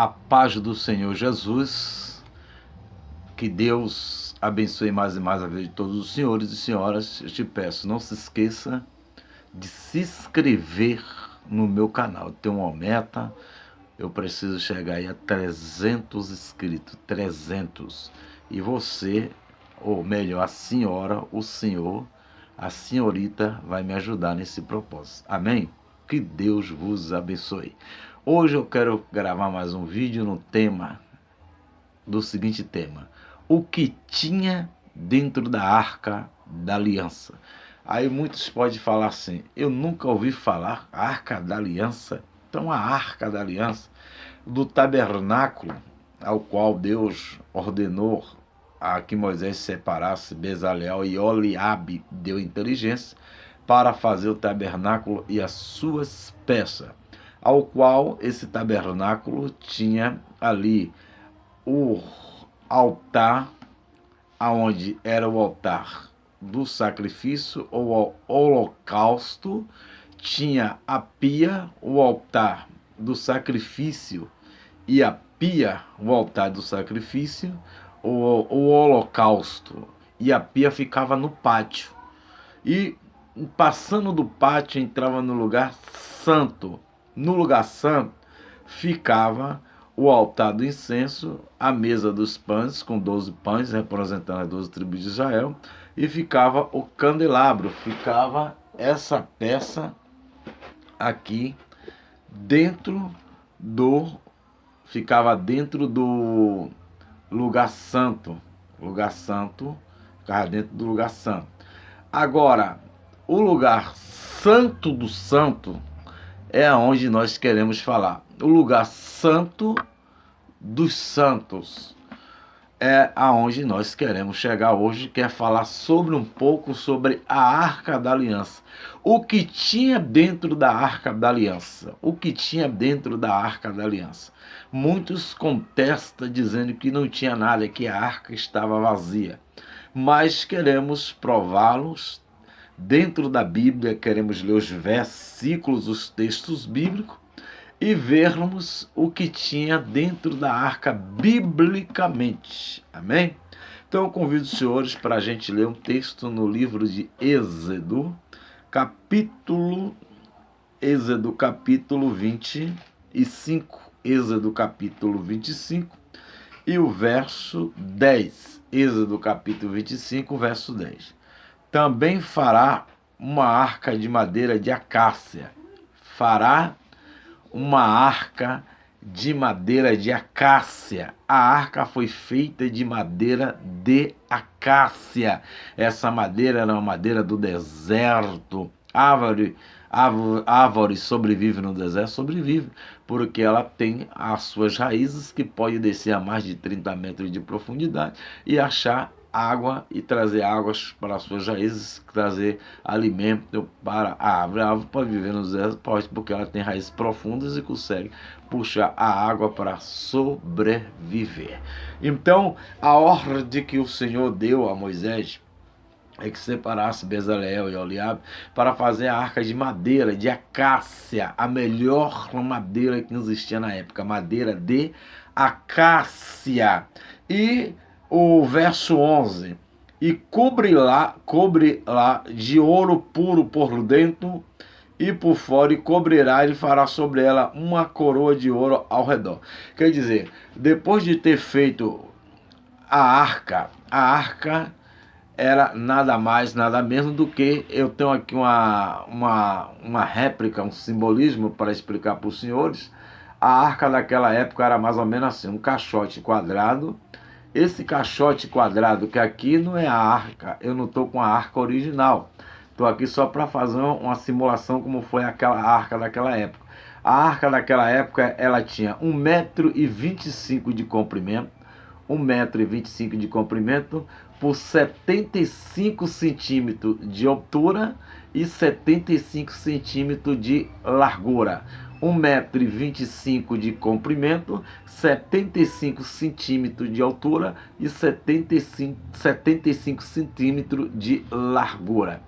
A paz do Senhor Jesus, que Deus abençoe mais e mais a vida de todos os senhores e senhoras. Eu te peço, não se esqueça de se inscrever no meu canal. Eu tenho uma meta, eu preciso chegar aí a 300 inscritos, 300. E você, ou melhor, a senhora, o senhor, a senhorita vai me ajudar nesse propósito. Amém? Que Deus vos abençoe. Hoje eu quero gravar mais um vídeo no tema, do seguinte tema: o que tinha dentro da Arca da Aliança. Aí muitos podem falar assim: eu nunca ouvi falar Arca da Aliança. Então a Arca da Aliança, do tabernáculo ao qual Deus ordenou a que Moisés separasse Bezalel e Oliabe, deu inteligência para fazer o tabernáculo e as suas peças, ao qual esse tabernáculo tinha ali o altar, aonde era o altar do sacrifício ou holocausto, tinha a pia, o altar do sacrifício, e a pia, o altar do sacrifício, o holocausto, e a pia ficava no pátio. E passando do pátio entrava no lugar santo. No lugar santo ficava o altar do incenso, a mesa dos pães, com 12 pães, representando as 12 tribos de Israel, e ficava o candelabro, ficava essa peça aqui dentro do, ficava dentro do lugar santo, ficava dentro do lugar santo. Agora, o lugar santo do santo é aonde nós queremos falar. O lugar santo dos santos é aonde nós queremos chegar hoje, que é falar sobre um pouco sobre a Arca da Aliança. O que tinha dentro da Arca da Aliança? O que tinha dentro da Arca da Aliança? Muitos contestam dizendo que não tinha nada, que a arca estava vazia. Mas queremos prová-los dentro da Bíblia, queremos ler os versículos, os textos bíblicos, e vermos o que tinha dentro da arca biblicamente. Amém? Então eu convido os senhores para a gente ler um texto no livro de Êxodo, capítulo 25, Êxodo capítulo 25 e o verso 10. Êxodo capítulo 25, verso 10. Também fará uma arca de madeira de acácia. Fará uma arca de madeira de acácia. A arca foi feita de madeira de acácia. Essa madeira era uma madeira do deserto. Árvore sobrevive no deserto? Sobrevive, porque ela tem as suas raízes que pode descer a mais de 30 metros de profundidade e achar água e trazer águas para as suas raízes, trazer alimento para a árvore. A árvore pode viver no deserto, pode, porque ela tem raízes profundas e consegue puxar a água para sobreviver. Então, a ordem que o Senhor deu a Moisés é que separasse Bezalel e Oliabe para fazer a arca de madeira, de acácia, a melhor madeira que existia na época, madeira de acácia. E o verso 11: e cobre lá de ouro puro por dentro e por fora, e cobrirá, ele fará sobre ela uma coroa de ouro ao redor. Quer dizer, depois de ter feito a arca era nada mais, nada menos do que, eu tenho aqui uma réplica, um simbolismo para explicar para os senhores. A arca daquela época era mais ou menos assim, um caixote quadrado. Esse caixote quadrado, que aqui não é a arca, eu não estou com a arca original. Estou aqui só para fazer uma simulação como foi aquela arca daquela época. A arca daquela época, ela tinha 1,25 m de comprimento, 1,25 m de comprimento por 75 centímetros de altura e 75 centímetros de largura. 1,25 m de comprimento, 75 centímetros de altura e 75 centímetros de largura.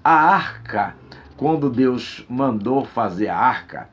A arca, quando Deus mandou fazer a arca,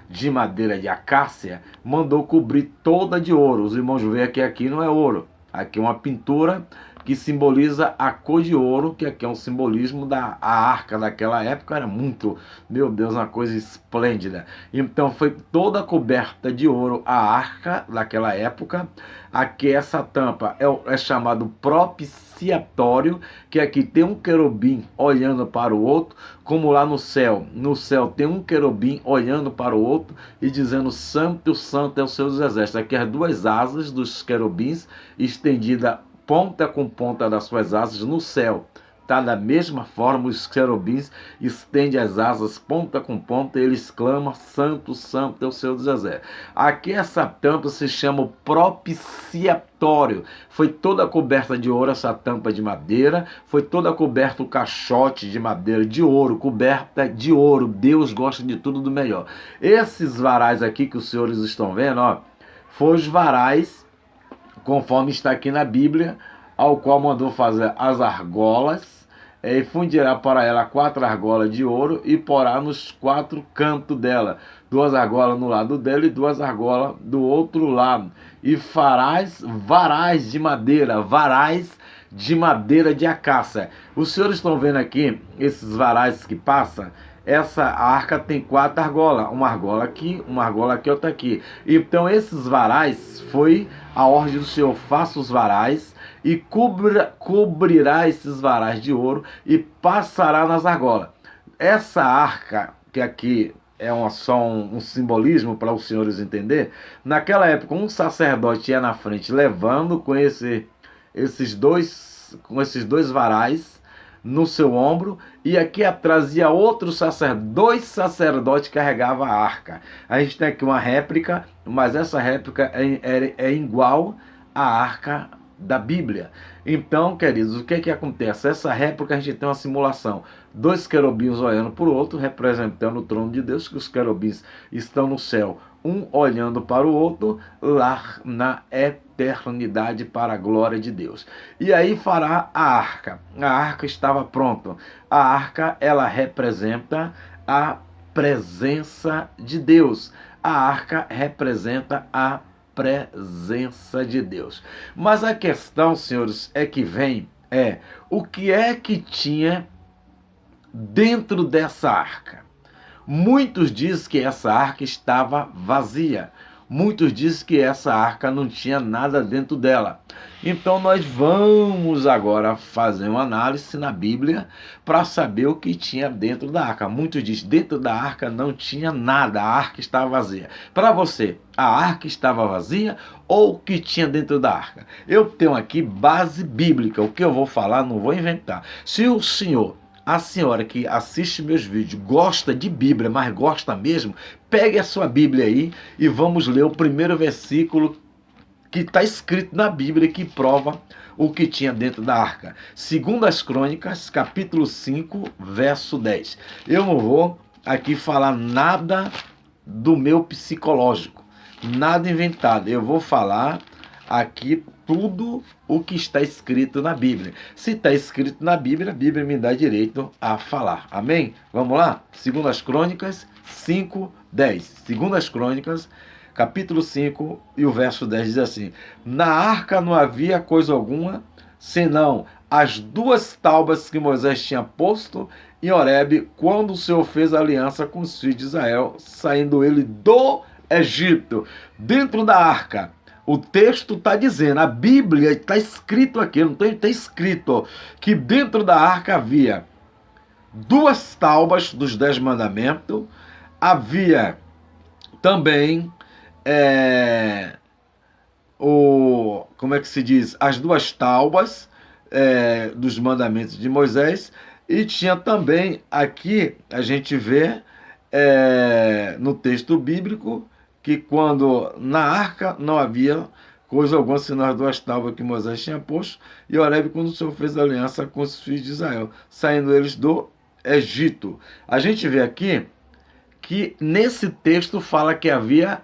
de madeira de acácia, mandou cobrir toda de ouro. Os irmãos veem que aqui não é ouro, aqui é uma pintura que simboliza a cor de ouro, que aqui é um simbolismo da arca daquela época, era muito, meu Deus, uma coisa esplêndida. Então foi toda coberta de ouro a arca daquela época. Aqui essa tampa é chamado propiciatório, que aqui tem um querubim olhando para o outro, como lá no céu. No céu tem um querubim olhando para o outro e dizendo: Santo, Santo é o seu exército. Aqui as duas asas dos querubins estendidas ponta com ponta das suas asas no céu. Tá da mesma forma, os querubins estendem as asas ponta com ponta e eles clamam: Santo, Santo é o seu exército. Aqui essa tampa se chama propiciatório. Foi toda coberta de ouro essa tampa de madeira, foi toda coberta o caixote de madeira de ouro, coberta de ouro. Deus gosta de tudo do melhor. Esses varais aqui que os senhores estão vendo, ó, foram os varais conforme está aqui na Bíblia, ao qual mandou fazer as argolas, e fundirá para ela 4 argolas de ouro e porá nos 4 cantos dela, 2 argolas no lado dela e 2 argolas do outro lado. E farás varais de madeira de acácia. Os senhores estão vendo aqui esses varais que passam? Essa arca tem 4 argolas, uma argola aqui, outra aqui. Então esses varais foi a ordem do Senhor: faça os varais e cobrirá esses varais de ouro e passará nas argolas. Essa arca, que aqui é só um simbolismo para os senhores entenderem, naquela época um sacerdote ia na frente levando com esses dois varais no seu ombro, e aqui atrás ia outro sacerdote, 2 sacerdotes carregavam a arca. A gente tem aqui uma réplica, mas essa réplica é igual à arca da Bíblia. Então, queridos, o que acontece? Essa réplica a gente tem uma simulação: 2 querubins olhando para o outro, representando o trono de Deus, que os querubins estão no céu, um olhando para o outro, lá na eternidade, para a glória de Deus. E aí fará a arca. A arca estava pronta. A arca, ela representa a presença de Deus. A arca representa a presença de Deus. Mas a questão, senhores, o que é que tinha dentro dessa arca? Muitos dizem que essa arca estava vazia. Muitos dizem que essa arca não tinha nada dentro dela. Então nós vamos agora fazer uma análise na Bíblia para saber o que tinha dentro da arca. Muitos dizem que dentro da arca não tinha nada, a arca estava vazia. Para você, a arca estava vazia ou o que tinha dentro da arca? Eu tenho aqui base bíblica. O que eu vou falar não vou inventar. Se o senhor, a senhora que assiste meus vídeos, gosta de Bíblia, mas gosta mesmo, pegue a sua Bíblia aí e vamos ler o primeiro versículo que está escrito na Bíblia, que prova o que tinha dentro da arca. 2 Crônicas, capítulo 5, verso 10. Eu não vou aqui falar nada do meu psicológico, nada inventado. Eu vou falar aqui tudo o que está escrito na Bíblia. Se está escrito na Bíblia, a Bíblia me dá direito a falar. Amém? Vamos lá? 2 Crônicas 5, 10. 2 Crônicas, capítulo 5, e o verso 10 diz assim: Na arca não havia coisa alguma, senão as 2 taubas que Moisés tinha posto em Horebe, quando o Senhor fez aliança com os filhos de Israel, saindo ele do Egito. Dentro da arca, o texto está dizendo, a Bíblia está escrito aqui, não está escrito que dentro da arca havia 2 taubas dos 10 mandamentos, havia também como é que se diz? As 2 taubas dos mandamentos de Moisés, e tinha também aqui, a gente vê no texto bíblico, que quando na arca não havia coisa alguma senão as 2 tábuas que Moisés tinha posto, e Horebe, quando o Senhor fez aliança com os filhos de Israel, saindo eles do Egito. A gente vê aqui que nesse texto fala que havia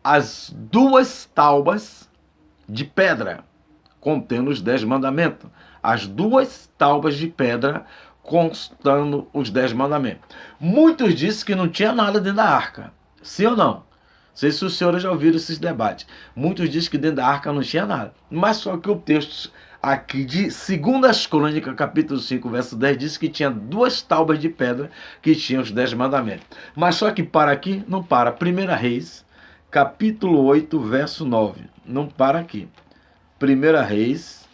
as 2 taubas de pedra, contendo os 10 mandamentos. As 2 taubas de pedra constando os 10 mandamentos. Muitos dizem que não tinha nada dentro da arca. Sim ou não? Não sei se os senhores já ouviram esses debates. Muitos dizem que dentro da arca não tinha nada. Mas só que o texto aqui de 2 Crônicas, capítulo 5, verso 10, diz que tinha 2 tábuas de pedra que tinham os 10 mandamentos. Mas só que para aqui, não para. 1 Reis, capítulo 8, verso 9. Não para aqui. 1 Reis,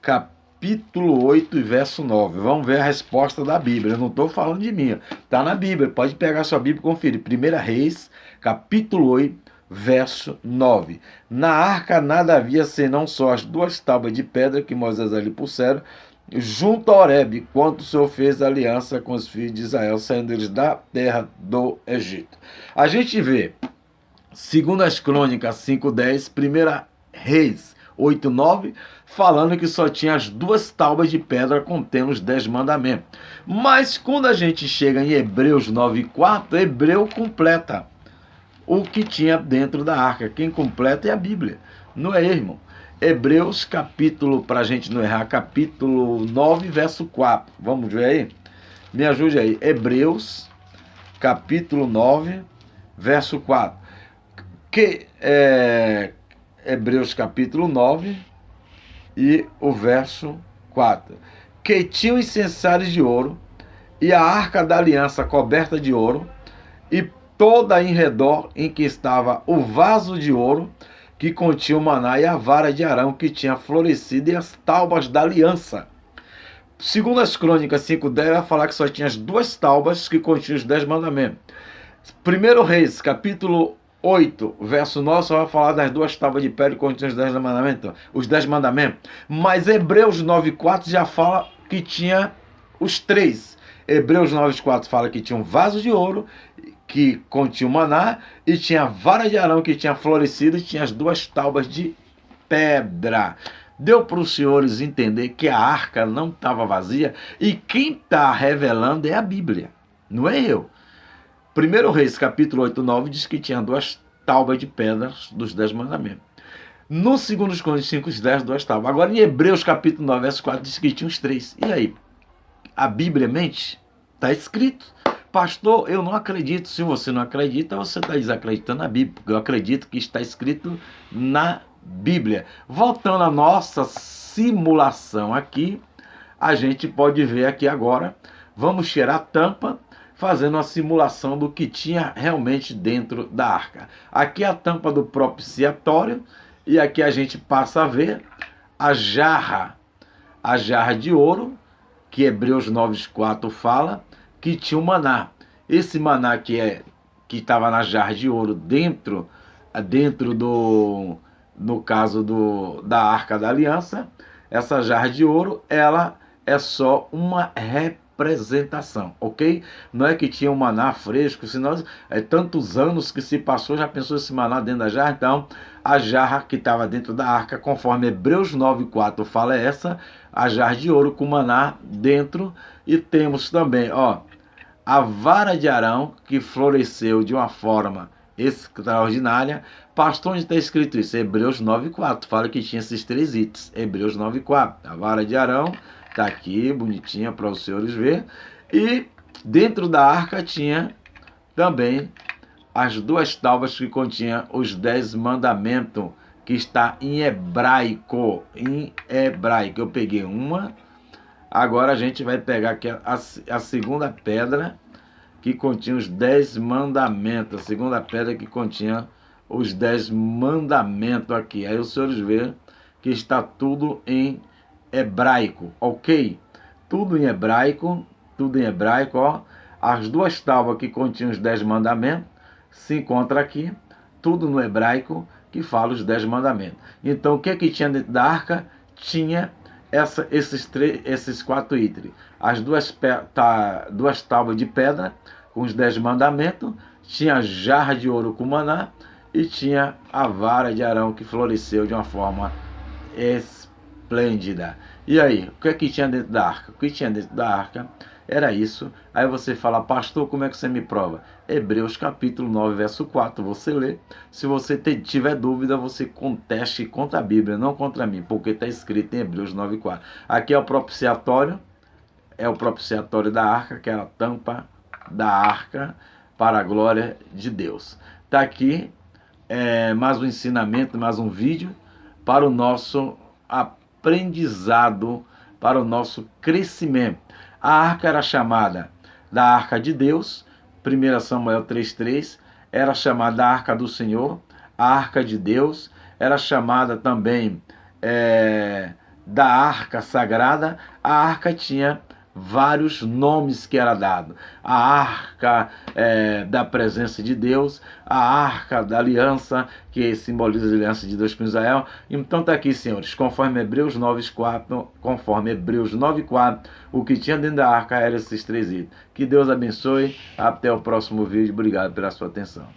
capítulo 8 e verso 9. Vamos ver a resposta da Bíblia. Eu não estou falando de mim. Está na Bíblia. Pode pegar sua Bíblia e conferir. 1 Reis, capítulo 8, verso 9. Na arca nada havia senão só as 2 tábuas de pedra que Moisés ali puseram, junto a Horebe, quando o Senhor fez aliança com os filhos de Israel, saindo eles da terra do Egito. A gente vê 2 Crônicas 5:10, 1 Reis 8:9, falando que só tinha as 2 tábuas de pedra contendo os 10 mandamentos. Mas quando a gente chega em Hebreus 9:4, Hebreu completa o que tinha dentro da arca. Quem completa é a Bíblia, não é, irmão? Hebreus capítulo, para a gente não errar, capítulo 9, verso 4. Vamos ver aí? Me ajude aí. Hebreus capítulo 9, verso 4. Hebreus capítulo 9 e o verso 4. Que tinham incensários de ouro e a arca da aliança coberta de ouro e toda em redor em que estava o vaso de ouro que continha o maná e a vara de Arão que tinha florescido e as taubas da aliança. Segundo as Crônicas 5:10, vai falar que só tinha as 2 taubas que continham os 10 mandamentos. 1 Reis, capítulo 8, verso 9, só vai falar das 2 tábuas de pedra que continham os 10 mandamentos. Os 10 mandamentos. Mas Hebreus 9:4 já fala que tinha os 3. Hebreus 9:4 fala que tinha um vaso de ouro que continha o maná e tinha a vara de Arão que tinha florescido e tinha as 2 tábuas de pedra. Deu para os senhores entender que a arca não estava vazia e quem está revelando é a Bíblia, não é eu. 1 Reis, capítulo 8, 9, diz que tinha 2 tábuas de pedras dos 10 mandamentos. No 2 Crônicas 5, 10, 2 tábuas. Agora em Hebreus, capítulo 9, verso 4, diz que tinha os 3. E aí? A Bíblia mente? Está escrito. Pastor, eu não acredito. Se você não acredita, você está desacreditando na Bíblia, porque eu acredito que está escrito na Bíblia. Voltando à nossa simulação aqui, a gente pode ver aqui agora, vamos tirar a tampa, fazendo uma simulação do que tinha realmente dentro da arca. Aqui é a tampa do propiciatório, e aqui a gente passa a ver a jarra de ouro, que Hebreus 9:4 fala, que tinha o maná. Esse maná que estava na jarra de ouro dentro do, no caso da Arca da Aliança, essa jarra de ouro, ela é só uma representação, ok? Não é que tinha um maná fresco, senão tantos anos que se passou, já pensou esse maná dentro da jarra? Então, a jarra que estava dentro da arca, conforme Hebreus 9:4 fala essa, a jarra de ouro com maná dentro, e temos também, a vara de Arão, que floresceu de uma forma extraordinária. Pastor, onde está escrito isso? Hebreus 9:4, fala que tinha esses 3 itens. Hebreus 9:4, a vara de Arão, está aqui, bonitinha para os senhores verem. E dentro da arca tinha também as 2 tábuas que continham os 10 mandamentos, que está em hebraico. Eu peguei uma. Agora a gente vai pegar aqui a segunda pedra que continha os 10 mandamentos. A segunda pedra que continha os 10 mandamentos aqui. Aí os senhores veem que está tudo em hebraico, ok? Tudo em hebraico, ó. As 2 tábuas que continham os 10 mandamentos se encontra aqui, tudo no hebraico, que fala os 10 mandamentos. Então, o que tinha dentro da arca? Tinha esses 4 itens. As 2 tábuas de pedra com os 10 mandamentos, tinha a jarra de ouro com maná e tinha a vara de Arão que floresceu de uma forma esplêndida. E aí, o que tinha dentro da arca? O que tinha dentro da arca era isso. Aí você fala, pastor, como é que você me prova? Hebreus capítulo 9, verso 4, você lê. Se você tiver dúvida, você conteste contra a Bíblia, não contra mim, porque está escrito em Hebreus 9, 4. Aqui é o propiciatório da arca, que era a tampa da arca. para a glória de Deus. Está aqui mais um ensinamento, mais um vídeo para o nosso aprendizado, para o nosso crescimento. A arca era chamada da Arca de Deus, 1 Samuel 3,3, era chamada da Arca do Senhor, a Arca de Deus, era chamada também da Arca Sagrada. A arca tinha vários nomes que era dado: a arca da presença de Deus, a arca da aliança, que simboliza a aliança de Deus com Israel. Então está aqui, senhores, conforme Hebreus 9,4, o que tinha dentro da arca eram esses 3 itens. Que Deus abençoe, até o próximo vídeo, obrigado pela sua atenção.